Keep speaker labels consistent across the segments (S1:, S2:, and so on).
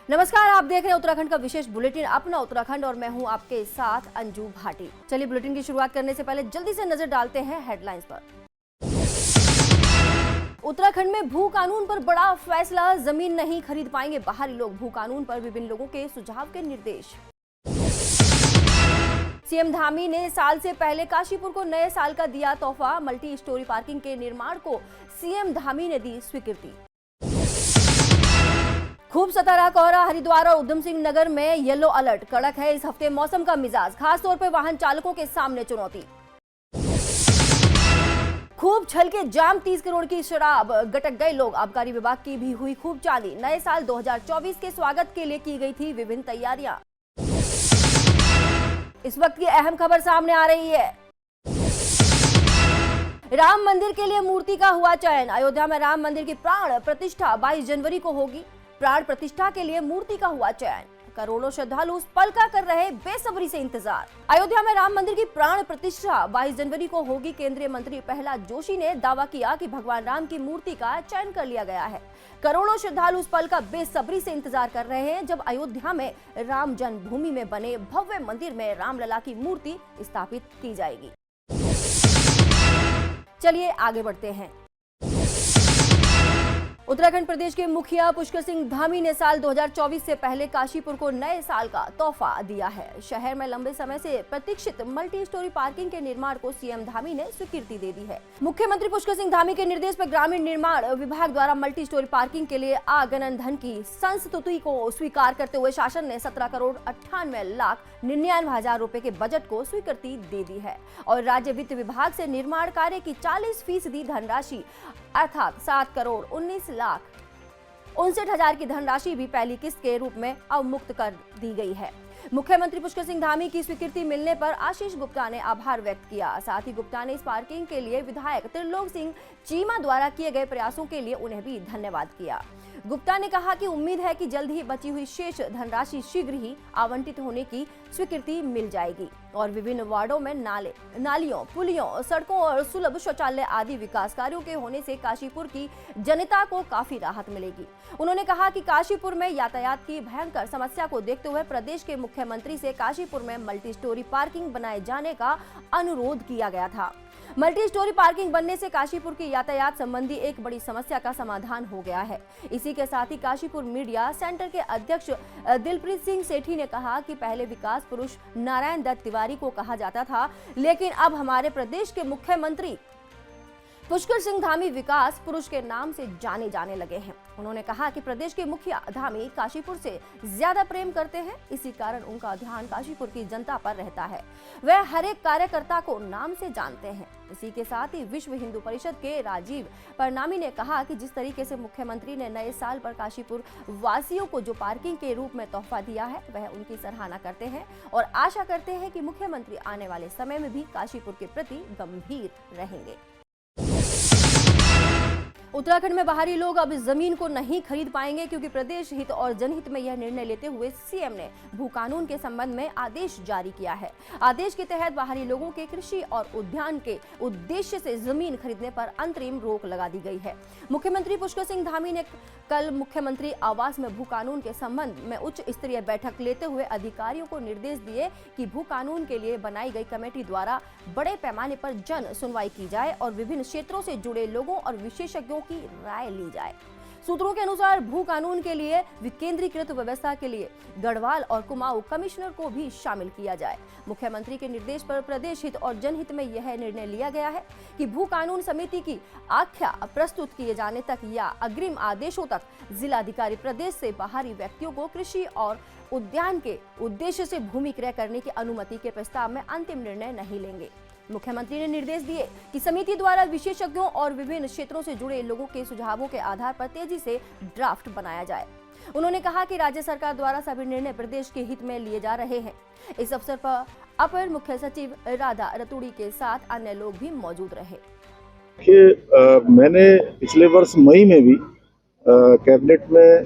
S1: नमस्कार, आप देख रहे हैं उत्तराखंड का विशेष बुलेटिन अपना उत्तराखंड और मैं हूं आपके साथ अंजू भाटी। चलिए बुलेटिन की शुरुआत करने से पहले जल्दी से नजर डालते हैं हेडलाइंस पर। उत्तराखंड में भू कानून पर बड़ा फैसला, जमीन नहीं खरीद पाएंगे बाहरी लोग, भू कानून पर विभिन्न लोगों के सुझाव के निर्देश। सीएम धामी ने साल से पहले काशीपुर को नए साल का दिया तोहफा, मल्टी स्टोरी पार्किंग के निर्माण को सीएम धामी ने दी स्वीकृति। खूब सतारा कोहरा, हरिद्वार और उधम सिंह नगर में येलो अलर्ट, कड़क है इस हफ्ते मौसम का मिजाज, खासतौर पर वाहन चालकों के सामने चुनौती। खूब छलके जाम, 30 करोड़ की शराब, गटक गए लोग, आबकारी विभाग की भी हुई खूब चाली, नए साल 2024 के स्वागत के लिए की गई थी विभिन्न तैयारियां। इस वक्त की अहम खबर सामने आ रही है। राम मंदिर के लिए मूर्ति का हुआ चयन, अयोध्या में राम मंदिर की प्राण प्रतिष्ठा 22 जनवरी को होगी। प्राण प्रतिष्ठा के लिए मूर्ति का हुआ चयन, करोड़ों श्रद्धालु उस पल का कर रहे बेसब्री से इंतजार। अयोध्या में राम मंदिर की प्राण प्रतिष्ठा 22 जनवरी को होगी। केंद्रीय मंत्री प्रहलाद जोशी ने दावा किया कि भगवान राम की मूर्ति का चयन कर लिया गया है। करोड़ों श्रद्धालु उस पल का बेसब्री से इंतजार कर रहे हैं जब अयोध्या में राम जन्मभूमि में बने भव्य मंदिर में रामलला की मूर्ति स्थापित की जाएगी। चलिए आगे बढ़ते हैं। उत्तराखंड प्रदेश के मुखिया पुष्कर सिंह धामी ने साल 2024 से पहले काशीपुर को नए साल का तोहफा दिया है। शहर में लंबे समय से प्रतीक्षित मल्टी स्टोरी पार्किंग के निर्माण को सीएम धामी ने स्वीकृति दे दी है। मुख्यमंत्री पुष्कर सिंह धामी के निर्देश पर ग्रामीण निर्माण विभाग द्वारा मल्टी स्टोरी पार्किंग के लिए आगमन धन की संस्तुति को स्वीकार करते हुए शासन ने 17,98,99,000 रुपए के बजट को स्वीकृति दे दी है और राज्य वित्त विभाग से निर्माण कार्य की 40% धनराशि अर्थात 7,19,59,000 की धनराशि भी पहली किस्त के रूप में अवमुक्त कर दी गई है। मुख्यमंत्री पुष्कर सिंह धामी की स्वीकृति मिलने पर आशीष गुप्ता ने आभार व्यक्त किया। साथ ही गुप्ता ने इस पार्किंग के लिए विधायक त्रिलोक सिंह चीमा द्वारा किए गए प्रयासों के लिए उन्हें भी धन्यवाद किया। गुप्ता ने कहा कि उम्मीद है कि जल्द ही बची हुई शेष धनराशि शीघ्र ही आवंटित होने की स्वीकृति मिल जाएगी और विभिन्न वार्डों में नालियों, पुलियों, सड़कों और सुलभ शौचालय आदि विकास कार्यों के होने से काशीपुर की जनता को काफी राहत मिलेगी। उन्होंने कहा कि काशीपुर में यातायात की भयंकर समस्या को देखते हुए प्रदेश के मुख्यमंत्री से काशीपुर में मल्टी स्टोरी पार्किंग बनाए जाने का अनुरोध किया गया था। मल्टी स्टोरी पार्किंग बनने से काशीपुर की यातायात संबंधी एक बड़ी समस्या का समाधान हो गया है। इसी के साथ ही काशीपुर मीडिया सेंटर के अध्यक्ष दिलप्रीत सिंह सेठी ने कहा कि पहले विकास पुरुष नारायण दत्त तिवारी को कहा जाता था, लेकिन अब हमारे प्रदेश के मुख्यमंत्री पुष्कर सिंह धामी विकास पुरुष के नाम से जाने जाने लगे हैं। उन्होंने कहा कि प्रदेश के मुखिया धामी काशीपुर से ज्यादा प्रेम करते हैं, इसी कारण उनका ध्यान काशीपुर की जनता पर रहता है। वह हर एक कार्यकर्ता को नाम से जानते हैं। इसी के साथ ही विश्व हिंदू परिषद के राजीव परनामी ने कहा कि जिस तरीके से मुख्यमंत्री ने नए साल पर काशीपुर वासियों को जो पार्किंग के रूप में तोहफा दिया है वह उनकी सराहना करते हैं और आशा करते हैं कि मुख्यमंत्री आने वाले समय में भी काशीपुर के प्रति गंभीर रहेंगे। उत्तराखंड में बाहरी लोग अब जमीन को नहीं खरीद पाएंगे क्योंकि प्रदेश हित और जनहित में यह निर्णय लेते हुए सीएम ने भू कानून के संबंध में आदेश जारी किया है। आदेश के तहत बाहरी लोगों के कृषि और उद्यान के उद्देश्य से जमीन खरीदने पर अंतरिम रोक लगा दी गई है। मुख्यमंत्री पुष्कर सिंह धामी ने कल मुख्यमंत्री आवास में भू कानून के संबंध में उच्च स्तरीय बैठक लेते हुए अधिकारियों को निर्देश दिए कि भू कानून के लिए बनाई गई कमेटी द्वारा बड़े पैमाने पर जन सुनवाई की जाए और विभिन्न क्षेत्रों से जुड़े लोगों और विशेषज्ञों की राय ली जाए। सूत्रों के अनुसार भू कानून के लिए विकेंद्रीकृत व्यवस्था के लिए गढ़वाल और कुमाऊं कमिश्नर को भी शामिल किया जाए। मुख्यमंत्री के निर्देश पर प्रदेश हित और जनहित में यह निर्णय लिया गया है कि भू कानून समिति की आख्या प्रस्तुत किए जाने तक या अग्रिम आदेशों तक जिलाधिकारी प्रदेश से बाहरी व्यक्तियों को कृषि और उद्यान के उद्देश्य से भूमि क्रय करने की अनुमति के प्रस्ताव में अंतिम निर्णय नहीं लेंगे। मुख्यमंत्री ने निर्देश दिए कि समिति द्वारा विशेषज्ञों और विभिन्न क्षेत्रों से जुड़े लोगों के सुझावों के आधार पर तेजी से ड्राफ्ट बनाया जाए। उन्होंने कहा कि राज्य सरकार द्वारा सभी निर्णय प्रदेश के हित में लिए जा रहे हैं। इस अवसर पर अपर मुख्य सचिव राधा रतूड़ी के साथ अन्य लोग भी मौजूद रहे।
S2: मैंने पिछले वर्ष मई में भी कैबिनेट में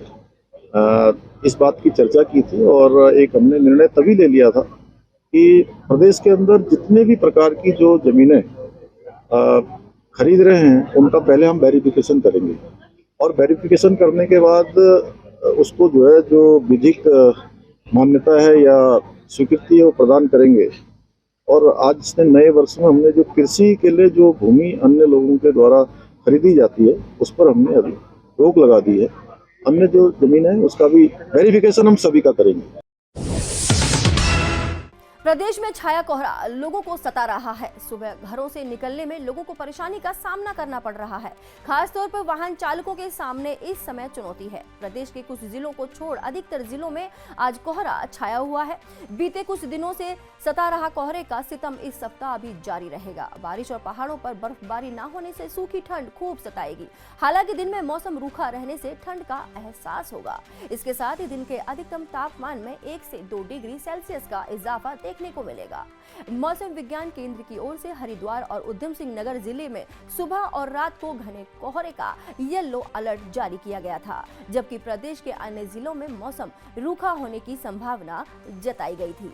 S2: इस बात की चर्चा की थी और एक हमने निर्णय तभी ले लिया था कि प्रदेश के अंदर जितने भी प्रकार की जो जमीनें खरीद रहे हैं उनका पहले हम वेरिफिकेशन करेंगे और वेरिफिकेशन करने के बाद उसको जो है जो विधिक मान्यता है या स्वीकृति है वो प्रदान करेंगे। और आज से नए वर्ष में हमने जो कृषि के लिए जो भूमि अन्य लोगों के द्वारा खरीदी जाती है उस पर हमने अभी रोक लगा दी है। अन्य जो जमीन है उसका भी वेरिफिकेशन हम सभी का करेंगे।
S1: प्रदेश में छाया कोहरा लोगों को सता रहा है। सुबह घरों से निकलने में लोगों को परेशानी का सामना करना पड़ रहा है। खासतौर पर वाहन चालकों के सामने इस समय चुनौती है। प्रदेश के कुछ जिलों को छोड़ अधिकतर जिलों में आज कोहरा छाया हुआ है। बीते कुछ दिनों से सता रहा कोहरे का सितम इस सप्ताह भी जारी रहेगा। बारिश और पहाड़ों पर बर्फबारी न होने से सूखी ठंड खूब सताएगी। हालांकि दिन में मौसम रूखा रहने से ठंड का एहसास होगा। इसके साथ ही दिन के अधिकतम तापमान में 1 से 2 डिग्री सेल्सियस का इजाफा देखने को मिलेगा। मौसम विज्ञान केंद्र की ओर से हरिद्वार और उधम सिंह नगर जिले में सुबह और रात को घने कोहरे का येलो अलर्ट जारी किया गया था, जबकि प्रदेश के अन्य जिलों में मौसम रूखा होने की संभावना जताई गई थी।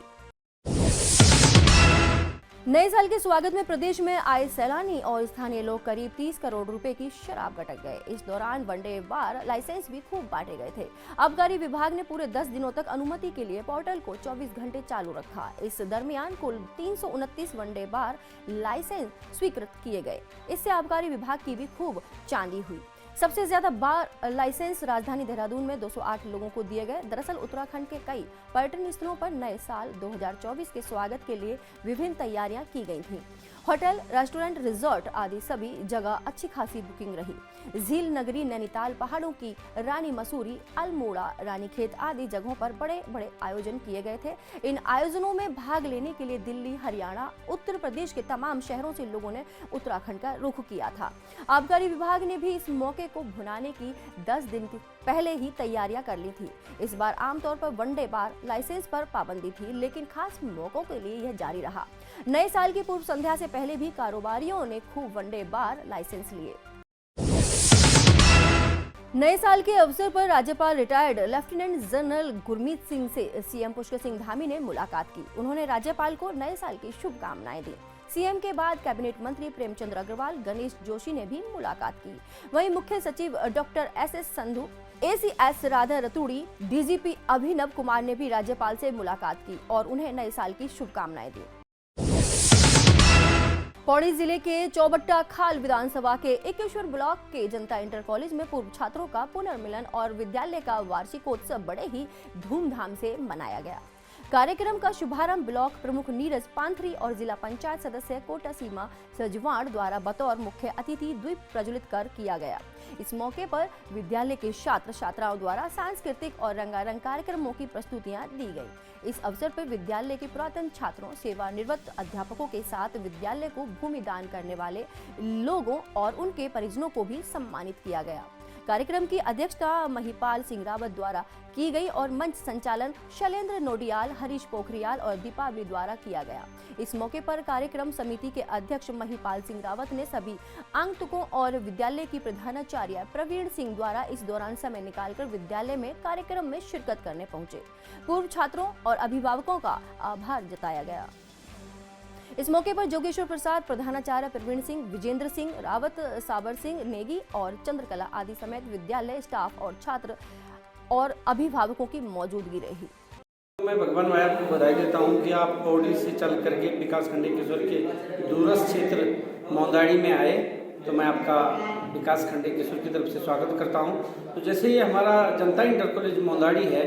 S1: नए साल के स्वागत में प्रदेश में आए सैलानी और स्थानीय लोग करीब 30 करोड़ रुपए की शराब गटक गए। इस दौरान वनडे बार लाइसेंस भी खूब बांटे गए थे। आबकारी विभाग ने पूरे 10 दिनों तक अनुमति के लिए पोर्टल को 24 घंटे चालू रखा। इस दरमियान कुल 329 वनडे बार लाइसेंस स्वीकृत किए गए। इससे आबकारी विभाग की भी खूब चांदी हुई। सबसे ज्यादा बार लाइसेंस राजधानी देहरादून में 208 लोगों को दिए गए। दरअसल उत्तराखंड के कई पर्यटन स्थलों पर नए साल 2024 के स्वागत के लिए विभिन्न तैयारियां की गई थीं। होटल, रेस्टोरेंट, रिजॉर्ट आदि सभी जगह अच्छी खासी बुकिंग रही। झील नगरी नैनीताल, पहाड़ों की रानी मसूरी, अल्मोड़ा, रानीखेत आदि जगहों पर बड़े बड़े आयोजन किए गए थे। इन आयोजनों में भाग लेने के लिए दिल्ली, हरियाणा, उत्तर प्रदेश के तमाम शहरों से लोगों ने उत्तराखंड का रुख किया था। आबकारी विभाग ने भी इस मौके को भुनाने की 10 दिन पहले ही तैयारियां कर ली थी। इस बार आमतौर पर वनडे बार लाइसेंस पर पाबंदी थी, लेकिन खास मौकों के लिए यह जारी रहा। नए साल की पूर्व संध्या से पहले भी कारोबारियों ने खूब वनडे बार लाइसेंस लिए। नए साल के अवसर पर राज्यपाल retired lieutenant general Gurmeet Singh से सीएम पुष्कर सिंह धामी ने मुलाकात की। उन्होंने राज्यपाल को नए साल की शुभकामनाएं दी। सीएम के बाद कैबिनेट मंत्री प्रेमचंद अग्रवाल, गणेश जोशी ने भी मुलाकात की। वहीं मुख्य सचिव doctor S Sandhu, ACS Radha Raturi, DGP Abhinav Kumar ने भी राज्यपाल से मुलाकात की और उन्हें नए साल की शुभकामनाएं दी। पौड़ी जिले के चौबट्टा खाल विधानसभा के एकेश्वर ब्लॉक के जनता इंटर कॉलेज में पूर्व छात्रों का पुनर्मिलन और विद्यालय का वार्षिकोत्सव बड़े ही धूमधाम से मनाया गया। कार्यक्रम का शुभारंभ ब्लॉक प्रमुख नीरज पांथरी और जिला पंचायत सदस्य कोटा सीमा सजवाड़ द्वारा बतौर मुख्य अतिथि द्वीप प्रज्वलित कर किया गया। इस मौके पर विद्यालय के छात्र छात्राओं द्वारा सांस्कृतिक और रंगारंग कार्यक्रमों की प्रस्तुतियां दी गई। इस अवसर पर विद्यालय के पुरातन छात्रों, सेवानिवृत्त अध्यापकों के साथ विद्यालय को भूमि दान करने वाले लोगों और उनके परिजनों को भी सम्मानित किया गया। कार्यक्रम की अध्यक्षता महिपाल सिंह रावत द्वारा की गई और मंच संचालन शैलेंद्र नोडियाल, हरीश पोखरियाल और दीपावली द्वारा किया गया। इस मौके पर कार्यक्रम समिति के अध्यक्ष महिपाल सिंह रावत ने सभी आगंतुकों और विद्यालय की प्रधानाचार्य प्रवीण सिंह द्वारा इस दौरान समय निकालकर विद्यालय में कार्यक्रम में शिरकत करने पहुंचे पूर्व छात्रों और अभिभावकों का आभार जताया गया। इस मौके पर जोगेश्वर प्रसाद, प्रधानाचार्य प्रवीण सिंह, विजेंद्र सिंह रावत, साबर सिंह नेगी और चंद्रकला आदि समेत विद्यालय स्टाफ और छात्र और अभिभावकों की मौजूदगी रही।
S3: मैं भगवान माया को बधाई देता हूं कि आप पौड़ी से चल करके विकास खंड केशवर के दूरस्थ क्षेत्र मौदाड़ी में आए, तो मैं आपका विकास खंड केशवर की तरफ से स्वागत करता हूं। तो जैसे ये हमारा जनता इंटर कॉलेज मौदाड़ी है,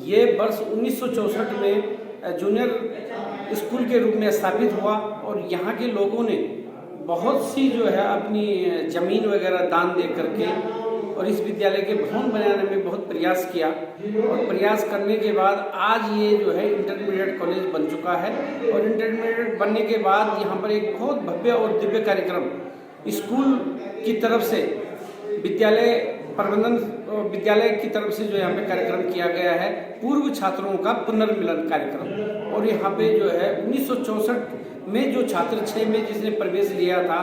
S3: ये वर्ष 1964 में जूनियर स्कूल के रूप में स्थापित हुआ और यहाँ के लोगों ने बहुत सी जो है अपनी ज़मीन वगैरह दान दे करके और इस विद्यालय के भवन बनाने में बहुत प्रयास किया और प्रयास करने के बाद आज ये जो है इंटरमीडिएट कॉलेज बन चुका है। और इंटरमीडिएट बनने के बाद यहाँ पर एक बहुत भव्य और दिव्य कार्यक्रम स्कूल की तरफ से विद्यालय प्रबंधन विद्यालय की तरफ से जो यहाँ पे कार्यक्रम किया गया है, पूर्व छात्रों का पुनर्मिलन कार्यक्रम। और यहाँ पे जो है 1964 में जो छात्र 6 में जिसने प्रवेश लिया था,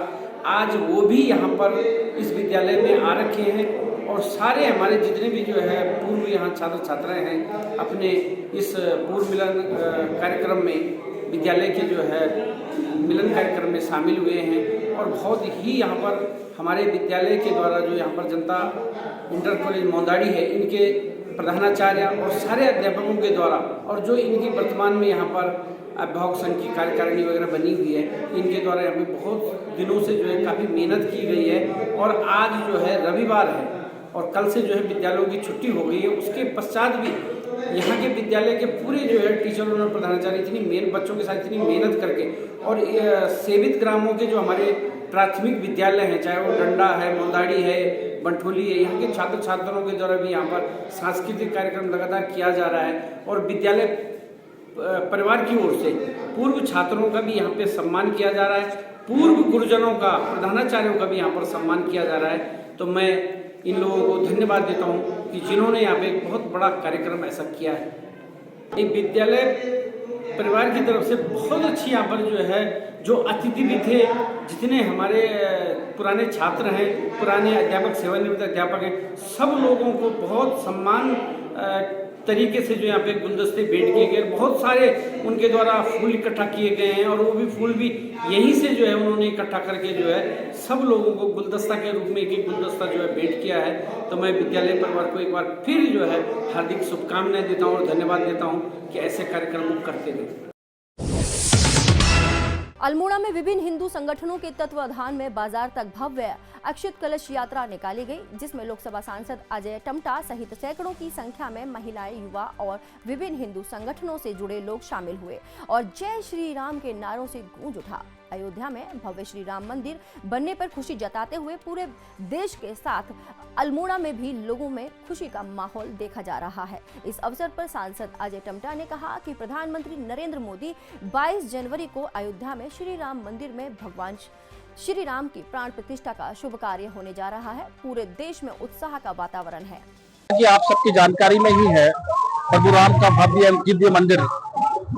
S3: आज वो भी यहाँ पर इस विद्यालय में आ रखे हैं और सारे हमारे जितने भी जो है पूर्व यहाँ छात्र छात्राएं हैं अपने इस पूर्व मिलन कार्यक्रम में विद्यालय के जो है मिलन कार्यक्रम में शामिल हुए हैं। और बहुत ही यहाँ पर हमारे विद्यालय के द्वारा जो यहाँ पर जनता इंटर कॉलेज मौदाड़ी है, इनके प्रधानाचार्य और सारे अध्यापकों के द्वारा, और जो इनकी वर्तमान में यहाँ पर अभिभावक संघ की कार्यकारिणी वगैरह बनी हुई है, इनके द्वारा यहाँ पे बहुत दिनों से जो है काफ़ी मेहनत की गई है। और आज जो है रविवार है और कल से जो है विद्यालयों की छुट्टी हो गई है, उसके पश्चात भी यहाँ के विद्यालय के पूरे जो है टीचरों और प्रधानाचार्य इतनी बच्चों के साथ इतनी मेहनत करके, और सेवित ग्रामों के जो हमारे प्राथमिक विद्यालय हैं, चाहे वो डंडा है, मोंदाड़ी है, बंठोली है, यहाँ के छात्र छात्राओं के द्वारा भी यहाँ पर सांस्कृतिक कार्यक्रम लगातार किया जा रहा है। और विद्यालय परिवार की ओर से पूर्व छात्रों का भी यहाँ पे सम्मान किया जा रहा है, पूर्व गुरुजनों का, प्रधानाचार्यों का भी यहाँ पर सम्मान किया जा रहा है। तो मैं इन लोगों को धन्यवाद देता हूँ कि जिन्होंने यहाँ पे एक बहुत बड़ा कार्यक्रम ऐसा किया है। ये विद्यालय परिवार की तरफ से बहुत अच्छी यहाँ पर जो है, जो अतिथि भी थे, जितने हमारे पुराने छात्र हैं, पुराने अध्यापक, सेवानिवृत्त अध्यापक हैं, सब लोगों को बहुत सम्मान तरीके से जो यहाँ पे गुलदस्ते भेंट किए गए। बहुत सारे उनके द्वारा फूल इकट्ठा किए गए हैं और वो भी फूल भी यहीं से जो है उन्होंने इकट्ठा करके जो है सब लोगों को गुलदस्ता के रूप में एक गुलदस्ता जो है भेंट किया है। तो मैं विद्यालय परिवार को एक बार फिर जो है हार्दिक शुभकामनाएं देता हूँ और धन्यवाद देता हूँ कि ऐसे कार्यक्रम करते रहे।
S1: अल्मोड़ा में विभिन्न हिंदू संगठनों के तत्वाधान में बाजार तक भव्य अक्षत कलश यात्रा निकाली गई, जिसमें लोकसभा सांसद अजय टमटा सहित सैकड़ों की संख्या में महिलाएं, युवा और विभिन्न हिंदू संगठनों से जुड़े लोग शामिल हुए और जय श्री राम के नारों से गूंज उठा। अयोध्या में भव्य श्री राम मंदिर बनने पर खुशी जताते हुए पूरे देश के साथ अल्मोड़ा में भी लोगों में खुशी का माहौल देखा जा रहा है। इस अवसर पर सांसद अजय टमटा ने कहा कि प्रधानमंत्री नरेंद्र मोदी 22 जनवरी को अयोध्या में श्री राम मंदिर में भगवान श्री राम की प्राण प्रतिष्ठा का शुभ कार्य होने जा रहा है। पूरे देश में उत्साह का वातावरण है।
S4: कि आप सबकी जानकारी में ही है, प्रभु राम का भव्य दिव्य मंदिर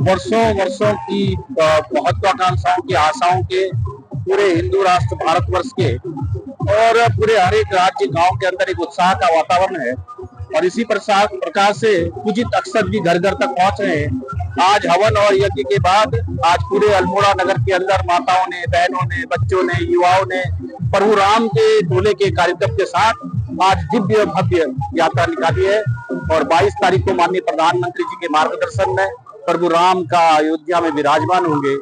S4: वर्षों की महत्वाकांक्षाओं की आशाओं के पूरे हिंदू राष्ट्र भारतवर्ष के और पूरे हर एक राज्य गांव के अंदर एक उत्साह का वातावरण है। और इसी प्रकार से पूजित अक्षत भी घर घर तक पहुंच रहे हैं। आज हवन और यज्ञ के बाद आज पूरे अल्मोड़ा नगर के अंदर माताओं ने, बहनों ने, बच्चों ने, युवाओं ने प्रभु राम के डोले के कार्यक्रम के साथ आज दिव्य भव्य यात्रा निकाली है। और 22 तारीख को माननीय प्रधानमंत्री जी के मार्गदर्शन में प्रभु राम का अयोध्या में विराजमान होंगे।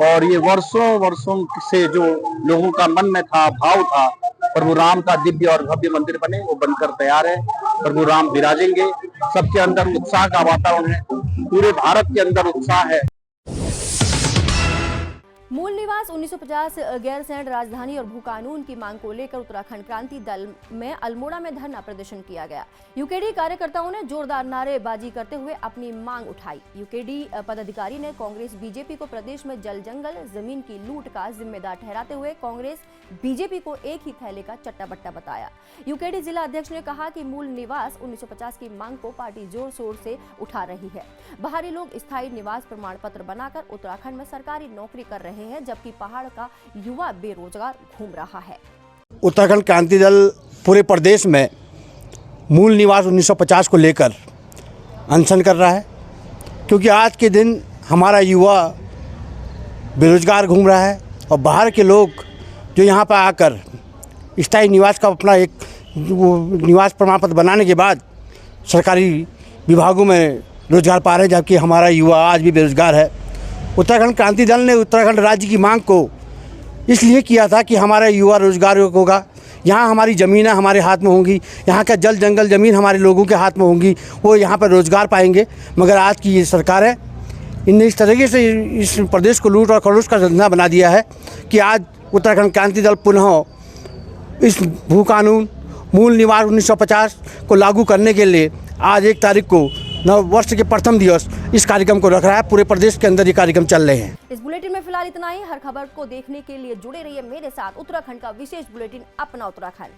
S4: और ये वर्षों से जो लोगों का मन में था, भाव था, प्रभु राम का दिव्य और भव्य मंदिर बने, वो बनकर तैयार है। प्रभु राम विराजेंगे, सबके अंदर उत्साह का वातावरण है, पूरे भारत के अंदर उत्साह है।
S1: मूल निवास 1950 गैरसैंण राजधानी और भू कानून की मांग को लेकर उत्तराखंड क्रांति दल में अल्मोड़ा में धरना प्रदर्शन किया गया। यूकेडी कार्यकर्ताओं ने जोरदार नारेबाजी करते हुए अपनी मांग उठाई। यूकेडी पदाधिकारी ने कांग्रेस बीजेपी को प्रदेश में जल जंगल जमीन की लूट का जिम्मेदार ठहराते हुए कांग्रेस बीजेपी को एक ही थैले का चट्टा बट्टा बताया। यूकेडी जिला अध्यक्ष ने कहा कि मूल निवास 1950 की मांग को पार्टी जोर शोर से उठा रही है। बाहरी लोग स्थायी निवास प्रमाण पत्र बनाकर उत्तराखंड में सरकारी नौकरी कर रहे हैं, जबकि पहाड़ का युवा बेरोजगार घूम रहा है।
S5: उत्तराखंड क्रांति दल पूरे प्रदेश में मूल निवास 1950 को लेकर अनशन कर रहा है, क्योंकि आज के दिन हमारा युवा बेरोजगार घूम रहा है और बाहर के लोग जो यहाँ पर आकर स्थायी निवास का अपना एक निवास प्रमाण पत्र बनाने के बाद सरकारी विभागों में रोजगार पा रहे हैं, जबकि हमारा युवा आज भी बेरोजगार है। उत्तराखंड क्रांति दल ने उत्तराखंड राज्य की मांग को इसलिए किया था कि हमारा युवा रोजगार होगा, यहाँ हमारी ज़मीनें हमारे हाथ में होंगी, यहाँ का जल जंगल ज़मीन हमारे लोगों के हाथ में होंगी, वो यहाँ पर रोज़गार पाएंगे। मगर आज की ये सरकार है, इनने इस तरीके से इस प्रदेश को लूट और खरोच का धंधा बना दिया है कि आज उत्तराखंड क्रांति दल पुनः इस भू कानून मूल निवास 1950 को लागू करने के लिए आज 1 तारीख को नव वर्ष के प्रथम दिवस इस कार्यक्रम को रख रहा है। पूरे प्रदेश के अंदर ये कार्यक्रम चल रहे हैं।
S1: इस बुलेटिन में फिलहाल इतना ही। हर खबर को देखने के लिए जुड़े रहिए मेरे साथ। उत्तराखंड का विशेष बुलेटिन अपना उत्तराखंड।